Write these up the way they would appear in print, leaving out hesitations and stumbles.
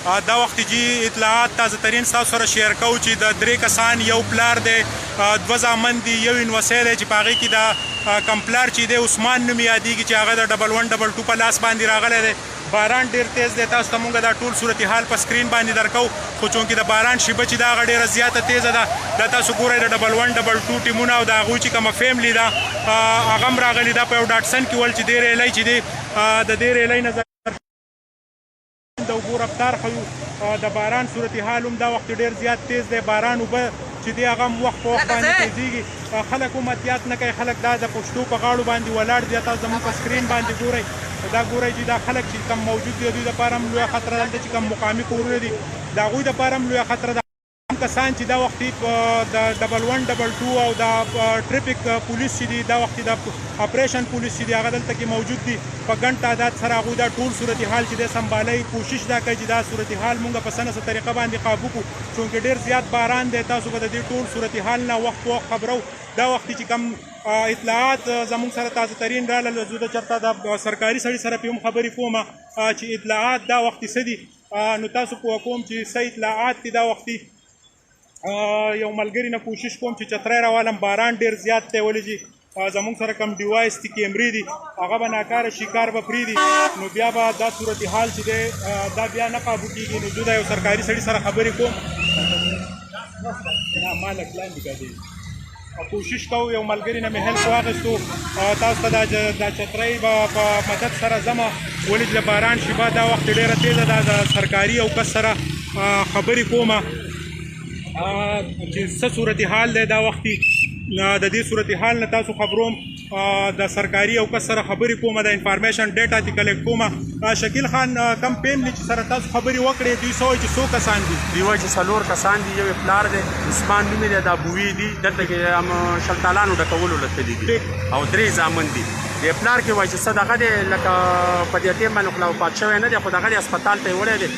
دا وخت جی اطلاعات تازه ترین تاسو سره شیر کوو چې د درې کسان یو پلار دی دوه زامن دي یو انوسی دی چې په هغې کې دا کم پلار چې دی عثمان نوم یادېږي چې هغه د 1122 په لاس باندې راغلی دی. باران ډیر تیز دی، تاسو ته مونږ دا ټول صورتحال په سکرین باندې درکو، خو چونکې د باران شیبه چې دا هغه ډیره زیاته تیزه ده. دا تاسو ګورئ د 1122 ټیمونه او د هغوی چې کومه فیملی ده هغه هم راغلي ده په یو ډاټسن کې ول چې دې ریلی چې دی د دې ریلی نه د اوبو رفتار ښیو. د باران صورتحال هم دا وخت ډیر زیات تیز دی، باران اوبه چې دی هغه هم وخت په وخت باندې تیزیږي. خلک هم احتیاط نه کوي، خلک دا د پشتو په غاړو باندې ولاړ دي. تاسو زموږ په سکرین باندې ګورئ، دا ګورئ چې دا خلک چې کم موجود دي دوی دپاره هم لویه خطره دلته چې کم مقامي کورونه دي د هغوی دپاره هم لویه خطره ده. کسان چې دا وختي د 1122 او د ټریفیک پولیس چې دي دا وختي د اپریشن پولیس چې دي هغه دلته کې موجود دي په ګڼ تعداد سره هغوی دا ټول صورتحال چې دی سنبالوي، کوشش دا کوي چې دا صورتحال مونږ په سنه طریقه باندې قابو کړو چونکې ډېر زیات باران دی. تاسو به د دې ټول صورتحال نه وخت په وخت خبرو. دا وختي چې کم اطلاعات زموږ سره تازه ترین راغلل، زه د چېرته د سرکاري سړي سره پې هم خبرې کوم چې اطلاعات دا وختي څه دي. نو تاسو پوه کوم چې څه اطلاعات دي. دا وختي یو ملګري نه کوشش کوم چې چتری راوالم، باران ډېر زیات دی، ولې چې زموږ سره کم ډیوایس دي کیمرې دي هغه به ناکاره شي، کار به پرېږدي، نو بیا به دا صورتحال چې دی دا بیا نه قابو کېږي. نو زه د یو سرکاري سړي سره خبرې کوم. نه ما لږ لاندې ګډېږي کوشش کوو، یو ملګري نه مې هیلپ واخیستو. تاسو ته دا چترۍ به په مدد سره ځمه، ولې چې د باران شیبه دا وخت ډېره تیزه ده. د سرکاري او کس سره خبرې کومه چې څه صورتحال دی دا وختي. د دې صورتحال نه تاسو خبروم، د سرکاري او کس سره خبرې کومه، د انفارمیشن ډیټا دې کلیکټ کومه. شکیل خان کم فیملی چې سره تاسو خبرې وکړې دوی څه وایي چې څو کسان دي؟ دوی وایي چې 4 کسان دي، یو پلار دی عثمان نوم دی، دا بوی دي، دلته کې شلتالانو ډکولو لتلي دي او 3 زامن دي. د پلار کې وایي چې څه دغه دی لکه په دې ټیم باندې خو لا وفات شوی نه دی، خو دغه دی هسپتال ته یې وړی دی.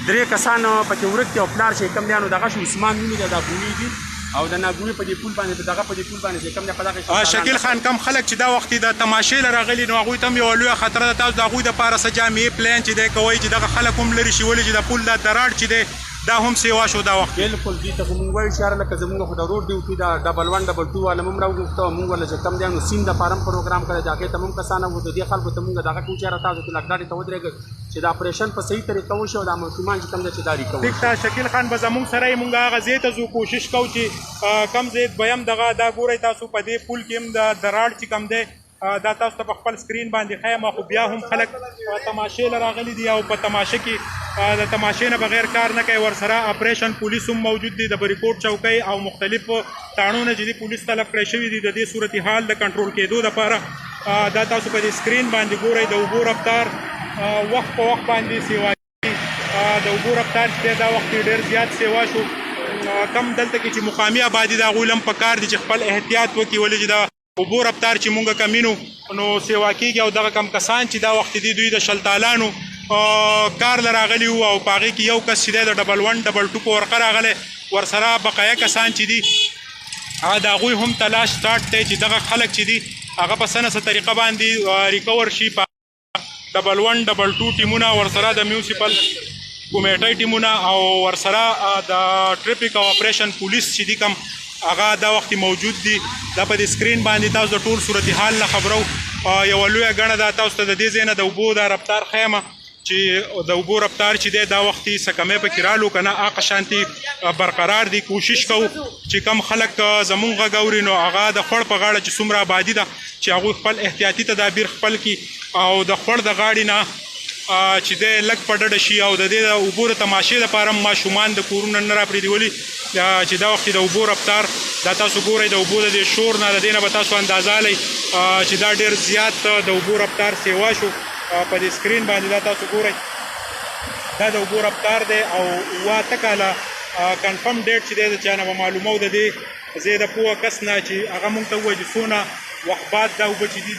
3 کسان پکې ورک دي او پلار چې کوم دی نو دغه شو عثمان نوم دی، دا بوی دي او د ناګوی په دې پول باندې دغه په دې پول باندې چې کوم دی په دغه شکیل خان کم خلک چې دا وختي د تماشې له راغلي نو هغوی ته هم یوه لویه خطره ده. تاسو د هغوی دپاره څه جامعې پلان چې دی کوئ چې دغه خلک هم لرې شي، ولې چې د پول دا دراړ چې دی دا هم سیوا شو دا وخت. بالکل دوی ته مونږ وایو چې یاره لکه زمونږ خو د روډ ډیوټي دا 1122 والا هم راوغوښته او مونږ ورله چې کم دی نو سیم دپاره هم پروګرام کړی د هغې ته هم کسان وو، د دې خلکو ته مونږ دغه کوو چې یاره تاسو ته لکډاډې ته ودرېږئ چې د اپریشن په صحیح طریقه وشي او دا ماشومان چې کوم دی چې دا ریکور ټیک ده. شکیل خان به زمونږ سره یې مونږ هغه ځای ته ځو، کوشش کوو چې کم ځای دویم دغه دا ګورئ تاسو په دې پول کې هم د دراړ چې کم دی دا تاسو ته په خپل سکرین باندې ښیم، خو بیا هم خلک تماشې له راغلي دي او په تماشه کې د تماشې نه بغیر کار نه کوي. ورسره اپریشن پولیس هم موجود دي، د بریکوټ چوکۍ او مختلف تاڼونه چې دي پولیس طلب کړی شوي دي د دې صورتحال د کنټرول کېدو دپاره. دا تاسو په دې سکرین باندې ګورئ د اوبو رفتار وخت په وخت باندې سیوا کېږي. د اوبو رفتار چې دی دا وخت ډېر زیات سیوا شو. کم دلته کې چې مقامي آبادي د هغوی هم پکار دي چې خپل احتیاط وکړي، ولې چې دا اوبو رفتار چې مونږ کمینو نو سیوا کېږي. او دغه کم کسان چې دا وخت دي دوی د شلتالانو کار له راغلي وو او په هغې کې یو کس چې دی د 1122 په ورقه راغلی، ورسره بقایه کسان چې دي د هغوی هم تلاش سټارټ دی چې دغه خلک چې دي هغه په څه نه څه طریقه باندې ریکور شي. په 1122 ټیمونه، ورسره د میونسپل کمیټۍ ټیمونه او ورسره د ټریفیک او اپریشن پولیس چې دي کم هغه دا وخت موجود دي. دا په دې سکرین باندې تاسو د ټول صورتحال نه خبرو. یوه لویه ګڼه ده، تاسو ته د دې ځای نه د اوبو دا رفتار ښیمه چې د اوبو رفتار چې دی دا وختي څه کمی پکې رالو که نه هغه شانتي برقرار دي. کوشش کوو چې کم خلک زمونږ غږ اوري نو هغه د خوړ په غاړه چې څومره آبادي ده چې هغوی خپل احتیاطي تدابیر خپل کړي او د خوړ د غاړې نه چې دی لږ په ډډه شي. او د دې د اوبو د تماشې دپاره هم ماشومان د کورونو نه راپرېږدي، ولې چې دا وخت د اوبو رفتار دا تاسو ګورئ د اوبو د دې شور نه د دې نه به تاسو اندازه لئ چې دا ډېر زیات د اوبو رفتار سیوا شو. په دې سکرین باندې دا تاسو ګورئ دا د اوبو رفتار دی او 8 کاله کنفرم ډیټ چې دی د چا نه به معلومو د دې ځای د پوهه کس نه چې هغه مونږ ته ووایي چې څونه وخت بعد دا اوبه چې دي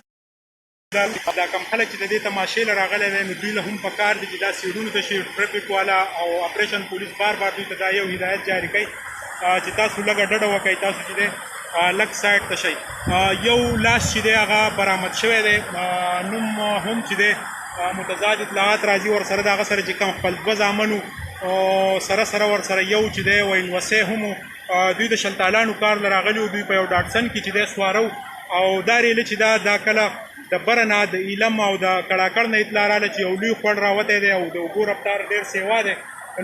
دا کم خلک چې د دې تماشې له راغلی دی نو دوی له هم پکار دي چې دا سیډونو ته شي. ټریفیک والا او اپریشن پولیس بار دوی ته دا یو هدایت جاري کوي چې تاسو لږه ډډه وکړئ، تاسو چې دی لږ سایډ ته شئ. یو لاس چې دی هغه برآمد شوی دی، نوم هم چې دی متضاد اطلاعات راځي ورسره د هغه سره چې کوم خپل 2 زامن سره سره ورسره یو چې دی وینوسۍ هم دوی د شلتالانو کار له راغلي دوی په یو ډاټسن کې چې دی سواره او دا ریله چې دا کله د بره نه د ایلم او د کړاکړ نه اطلاع راغله چې یو لوی خوړ راوتی دی او د اوبو رفتار ډېر سیوا دی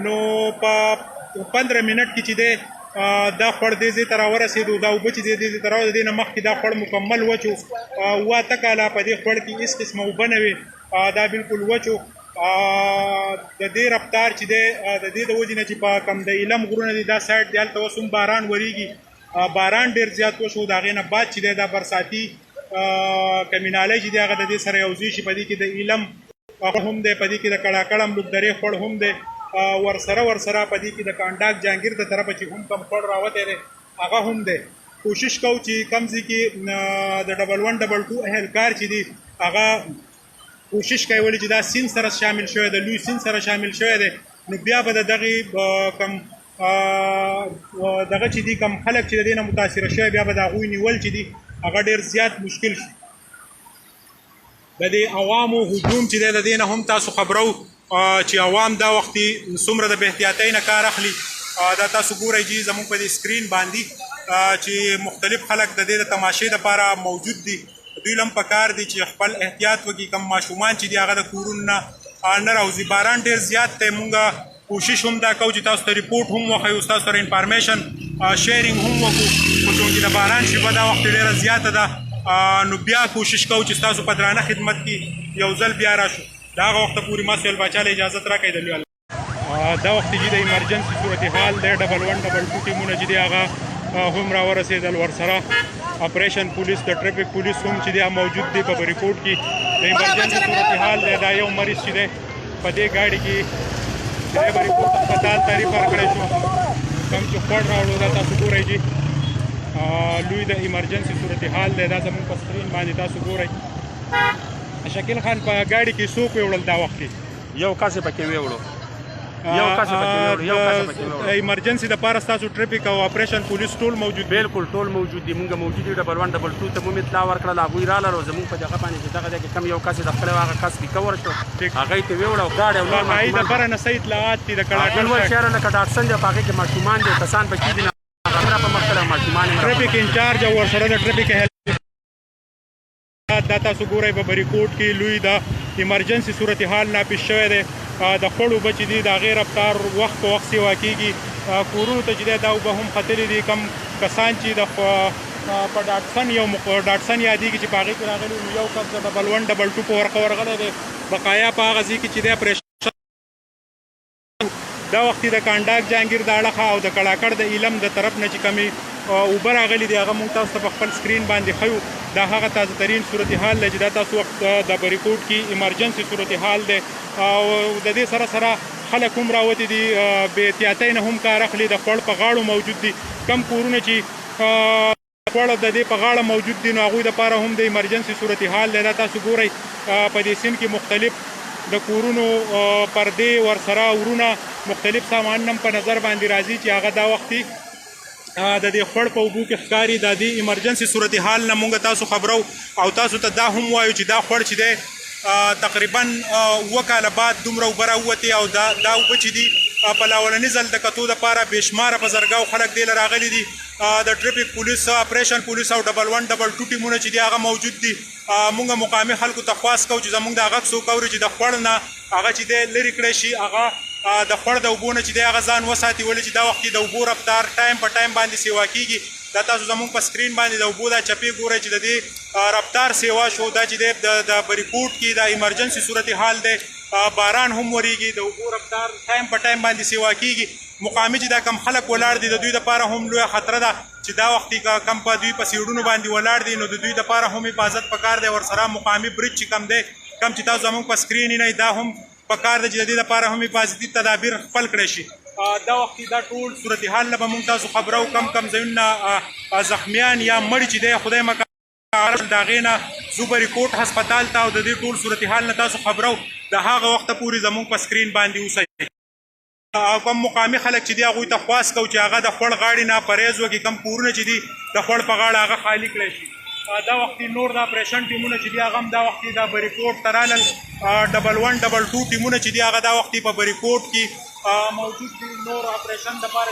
نو په 15 منټ کې چې دی دا خوړ دې ځای ته راورسېدو دا اوبه چې دې ځای ته راوړه د دې نه مخکې دا خوړ مکمل وچ و 8 کاله په دې خوړ کې هېڅ قسمه اوبه نه وې دا بالکل وچ و د دې رفتار چې دی د دې د وجې نه چې په کم د ایلم غرونه دي دا سایډ دی هلته اوس هم باران ورېږي باران ډېر زیات وشو د هغې نه بعد چې دی دا برساتي کمینالی چې دی هغه د دې سره یو ځای شي په دې کې د ایلم هم دی په دې کې د کړاکړ املوک درې خوړ هم دی ورسره په دې کې د کانډاک جهانګیر د طرفه چې هم کم خوړ راوتی دی هغه هم دی کوشش کوو چې کم ځای کې د 1122 اهلکار چې دي هغه کوشش کوي ولې چې دا سیند سره شامل شوی دی لوی سیند سره شامل شوی دی نو بیا به د دغې کم دغه چې دي کم خلک چې د دې نه متاثره شوی بیا به د هغوی نیول چې دي هغه ډېر زیات مشکل شي د دې عوامو هجوم چې دی د دې نه هم تاسو خبرو چې عوام دا وختي څومره د بې احتیاطۍ نه کار اخلي دا تاسو ګورئ چې زموږ په دې سکرین باندې چې مختلف خلک د دې د تماشې دپاره موجود دي دوی لم پکار دي چې خپل احتیاط وکړي کم ماشومان چې دي هغه د کورونو نه راوځي باران ډېر زیات دی مونږ کوشش هم دا کوو چې تاسو ته ریپورټ هم وښیو ستاسو سره انفارمیشن شیرینګ هم وکړو خو چونکې د باران شیبه دا وخت ډېره زیاته ده نو بیا کوشش کوو چې ستاسو په درانه خدمت کې یو ځل بیا راشو د هغه وخته پورې ما سهیل باچا له اجازت راکړئ د لوی دا وخت چې د ایمرجنسي صورتحال دی 1122 ټیمونه چې دی هغه هم راورسېدل ورسره اپریشن پولیس د ټریفک پولیس هم چې دی موجود دی په ریپورټ کې د ایمرجنسي صورتحال دی دا یو مریض چې دی په دې ګاډي کې د ریپورټ هسپتال ته ریفر کړی شو کوم چې خوړ راوړو دا تاسو ګورئ چې لوی د ایمرجنسي صورتحال دی دا زموږ په سکرین باندې تاسو ګورئ شکیل خان په ګاډي کې څوک ویوړل دا وخت کې یو کس یې پکې ویوړو ایمرجنسي دپاره ستاسو ټریفک او اپریشن پولیس ټول موجود بالکل ټول موجود دي مونږ موجود دي 1122 ته مو اطلاع ورکړل هغوی راغلل او زموږ په دغه باندې چې دغه ځای کې کم یو کس یې د خپل هغه کس ریکور شو هغه یې ته ویوړه او ګاډی او هغې دپاره نه څه اطلاعات دي د کړاکړ شهر لکه ډاټسن دی په هغې کې ماشومان دي کسان پکې دي هغه په مختلف ماشومان ټریفک انچارج او ورسره د ټریفک دا تاسو ګورئ په بریکوټ کې لوی د ایمرجنسي صورتحال ناپېښ شوی دی د خوړ اوبه چې دي د هغې رفتار وخت په وخت سیوا کېږي کورونو ته چې دی دا اوبه هم ختلي دي کم کسان چې په ډاټسن یو ډاټسن یادېږي چې په هغې کې راغلي نو یو کس د 1122 په ورقه ورغلی دی بقایا په هغه ځای کې چې دی اپریشن دا وخت د کانډاک جهانګیر د اړخه او د کړاکړ د ایلم د طرف نه چې کمې اوبه راغلي دي هغه موږ تاسو ته په خپل سکرین باندې ښیو دا هغه تازه ترین صورتحال دی چې دا تاسو وخت د بریکوټ کې ایمرجنسي صورتحال دی او د دې سره سره خلک هم راوتي دي بې احتیاطۍ نه هم کار اخلي د خوړ په غاړو موجود دي کم کورونه چې خوړ د دې په غاړه موجود دي نو هغوی دپاره هم د ایمرجنسي صورتحال دی دا تاسو ګورئ په دې سیند کې مختلف د کورونو پردې ورسره ورونه مختلف سامان هم په نظر باندې راځي چې هغه دا وختي د دې خوړ په اوبو کې ښکاري د دې ایمرجنسي صورتحال نه موږ تاسو خبرو او تاسو ته دا هم وایو چې دا خوړ چې دی تقریبا 2 کاله بعد دومره اوبه راووتې او دا اوبه چې دي په لاولني ځل د کتو دپاره بېشماره په زرګاو خلک دې له راغلي دي د ټریفک پولیس اپریشن پولیس او 1122 ټیمونه چې دي هغه موجود دي موږ مقامي خلکو ته خواست کوو چې زموږ د غږ څوک اوري چې د خوړ نه هغه چې دی لرې کړی شي هغه د خوړ د اوبو نه چې دی هغه ځان وساتي ولې چې دا وخت کې د اوبو رفتار ټایم په ټایم باندې سیوا کېږي دا تاسو زموږ په سکرین باندې د اوبو دا چپې ګورئ چې د دې رفتار سیوا شو دا چې دی د بریکوټ کې د ایمرجنسي صورتحال دی باران هم ورېږي د اوبو رفتار ټایم په ټایم باندې سیوا کېږي مقامي چې دا کم خلک ولاړ دي د دوی دپاره هم لویه خطره ده چې دا وخت کم په دوی په سیډونو باندې ولاړ دي نو د دوی دپاره هم حفاظت پکار دی ورسره مقامي برج چې کم دی کم چې تاسو زموږ په سکرین نه دا هم پکار دی چې د دې دپاره هم حفاظتي تدابیر خپل کړی شي دا وخت دا ټول صورتحال نه به موږ تاسو خبرو کم ځایونه زخمیان یا مړي چې دی خدای مکه د هغې نه زو بریکوټ هسپتال ته او د دې ټول صورتحال نه تاسو خبرو د هغه وخته پورې زموږ په سکرین باندې اوسئ او کوم مقامي خلک چې دي هغوی ته خواست کوو چې هغه د خوړ غاړې نه پرهیز وکړي کم کورونه چې دي د خوړ په غاړه هغه خالي کړی شي دا وخت نور د اپریشن ټیمونه چې دي هغه هم دا وخت د بریکوټ ته رالل 1122 ټیمونه چې دي هغه دا وخت په بریکوټ کې موجود دي نور اپریشن دپاره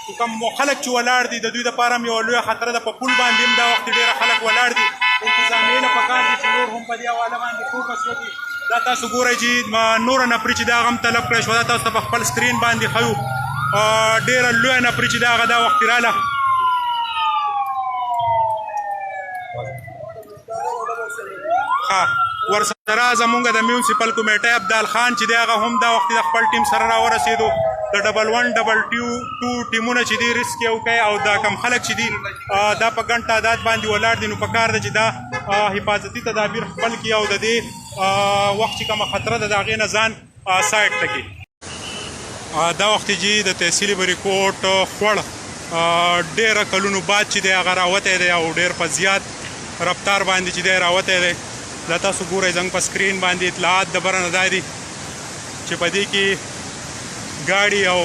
چې کوم خلک چې ولاړ دي د دوی دپاره هم یوه لویه خطره ده په پل باندې هم دا وخت ډېره خلک ولاړ دي انتظامیې له پکار دي چې نور هم په دې حواله باندې فوکس وکړي دا تاسو ګورئ چې نوره نفري چې د هغه هم طلب کړی شوه دا تاسو ته په خپل سکرین باندې ښیو ډېره لویه نفري چې د هغه دا وخت راله ورسره زمونږ د میونسپل کمیټۍ ابدال خان چې دی هغه هم دا وخت د خپل ټیم سره راورسېدو د 1122 ټیمونه چې دي ریسک یې وکړی او دا کم خلک چې دي دا په ګڼ تعداد باندې ولاړ دي نو پکار ده چې دا حفاظتي تدابیر خپل کړي او د دې وخت چې کومه خطره ده د هغې نه ځان سایډ ته کړي دا وخت چې د تحصیل بریکوټ خوړ ډېره کلونو بعد چې دی هغه راوتی دی او ډېر په زیات رفتار باندې چې دی راوتی دی دا تاسو ګورئ زموږ په سکرین باندې اطلاعات د بره نه دا دي چې په دې کې ګاډي او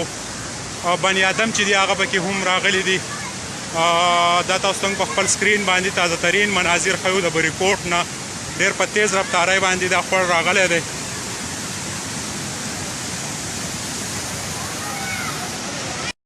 بني آدم چې دي هغه پکې هم راغلي دي دا تاسو ته په خپل سکرین باندې تازه ترین مناظر ښیو د بریکوټ نه ډېر په تیز رفتارۍ باندې دا خوړ راغلی دی